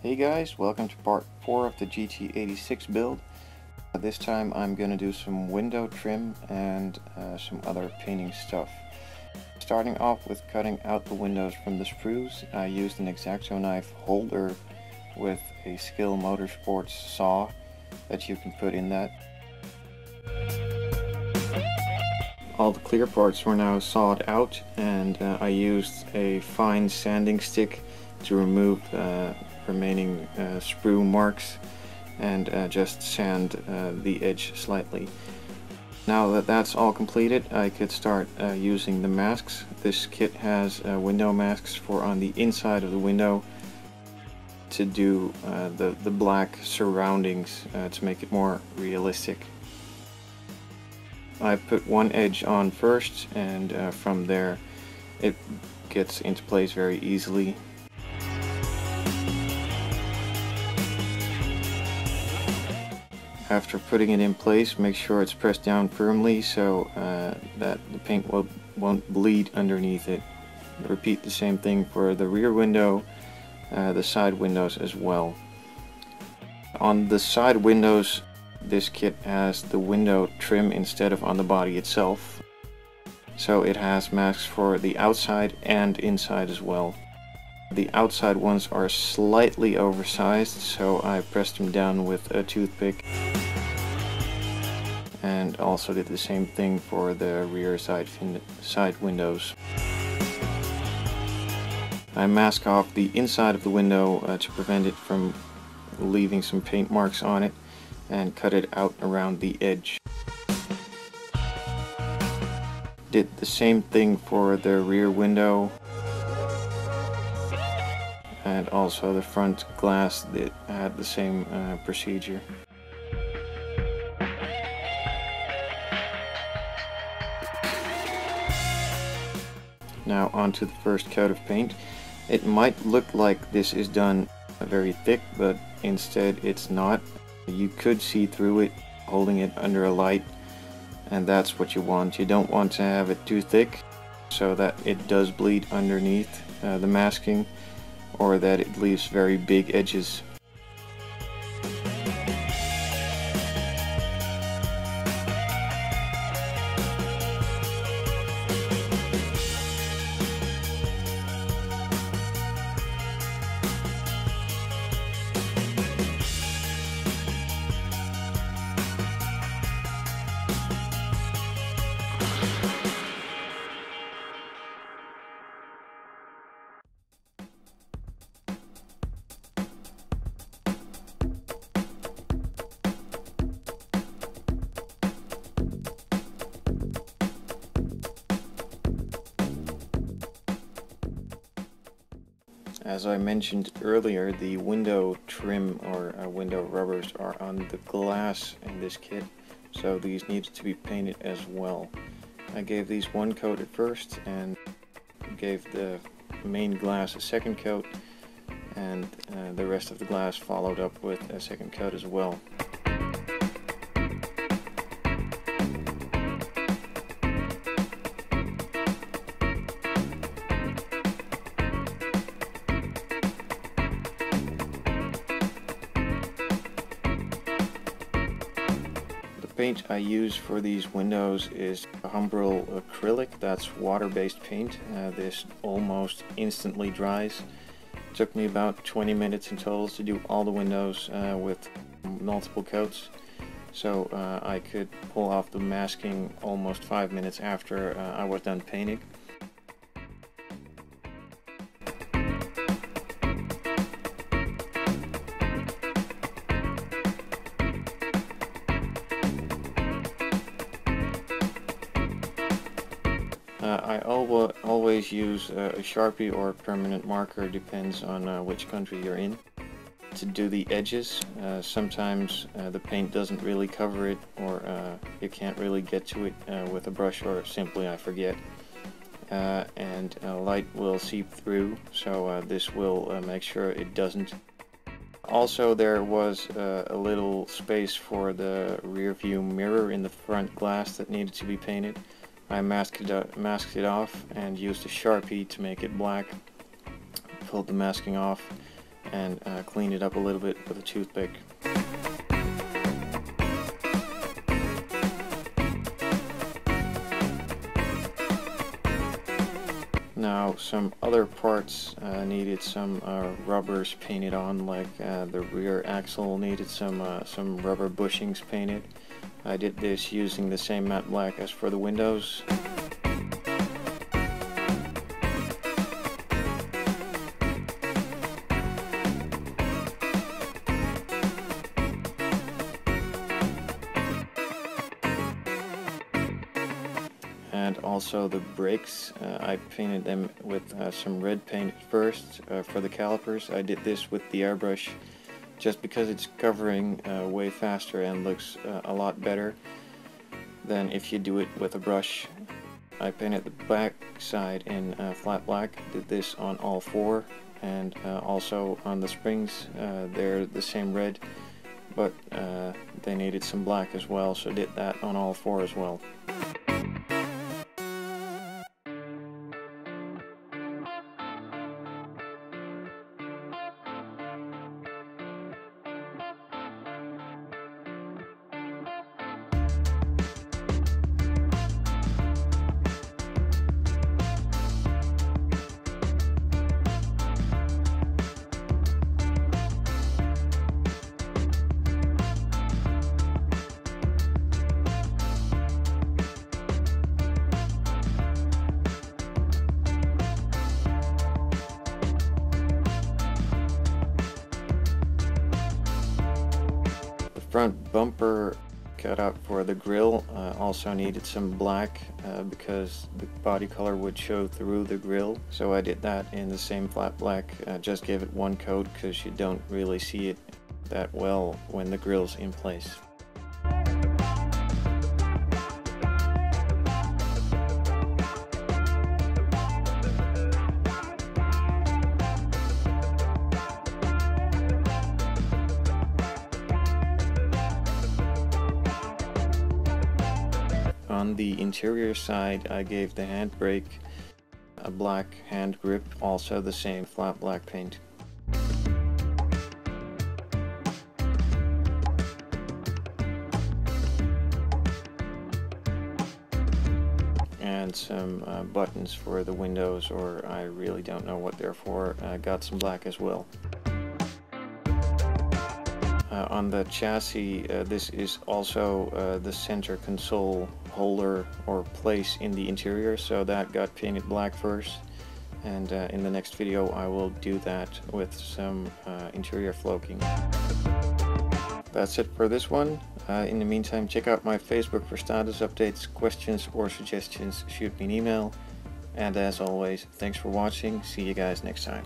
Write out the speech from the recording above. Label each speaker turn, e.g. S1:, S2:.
S1: Hey guys, welcome to part 4 of the GT86 build. This time I'm going to do some window trim and some other painting stuff. Starting off with cutting out the windows from the sprues, I used an X-Acto knife holder with a Skill Motorsports saw that you can put in that. All the clear parts were now sawed out, and I used a fine sanding stick to remove remaining sprue marks and just sand the edge slightly. Now that that's all completed, I could start using the masks. This kit has window masks for on the inside of the window to do the black surroundings to make it more realistic. I put one edge on first, and from there it gets into place very easily. After putting it in place, make sure it's pressed down firmly so that the paint won't bleed underneath it. Repeat the same thing for the rear window, the side windows as well. On the side windows, this kit has the window trim instead of on the body itself. So it has masks for the outside and inside as well. The outside ones are slightly oversized, so I pressed them down with a toothpick. And also did the same thing for the rear side windows. I mask off the inside of the window to prevent it from leaving some paint marks on it, and cut it out around the edge. Did the same thing for the rear window, and also the front glass that had the same procedure. Now onto the first coat of paint. It might look like this is done very thick, but instead it's not. You could see through it holding it under a light, and that's what you want. You don't want to have it too thick so that it does bleed underneath the masking, or that it leaves very big edges. As I mentioned earlier, the window trim or window rubbers are on the glass in this kit, so these need to be painted as well. I gave these one coat at first and gave the main glass a second coat, and the rest of the glass followed up with a second coat as well. The paint I use for these windows is Humbrol acrylic. That's water-based paint. This almost instantly dries. It took me about 20 minutes in total to do all the windows with multiple coats, so I could pull off the masking almost 5 minutes after I was done painting. I always use a Sharpie or a permanent marker, depends on which country you're in, to do the edges. Sometimes the paint doesn't really cover it, or you can't really get to it with a brush, or simply I forget. And light will seep through, so this will make sure it doesn't. Also, there was a little space for the rear view mirror in the front glass that needed to be painted. I masked it off and used a Sharpie to make it black. Pulled the masking off and clean it up a little bit with a toothpick. Now some other parts needed some rubbers painted on, like the rear axle needed some rubber bushings painted. I did this using the same matte black as for the windows. And also the brakes, I painted them with some red paint first for the calipers. I did this with the airbrush just because it's covering way faster and looks a lot better than if you do it with a brush. I painted the back side in flat black, did this on all four, and also on the springs they're the same red, but they needed some black as well, so did that on all four as well. Front bumper cutout for the grille also needed some black because the body color would show through the grille, so I did that in the same flat black. Just gave it one coat because you don't really see it that well when the grille's in place. On the interior side, I gave the handbrake a black hand grip, also the same flat black paint. And some buttons for the windows, or I really don't know what they're for. Got some black as well. On the chassis, this is also the center console holder or place in the interior, so that got painted black first, and in the next video I will do that with some interior floaking. That's it for this one. In the meantime, check out my Facebook for status updates, questions or suggestions. Shoot me an email, and as always, thanks for watching. See you guys next time.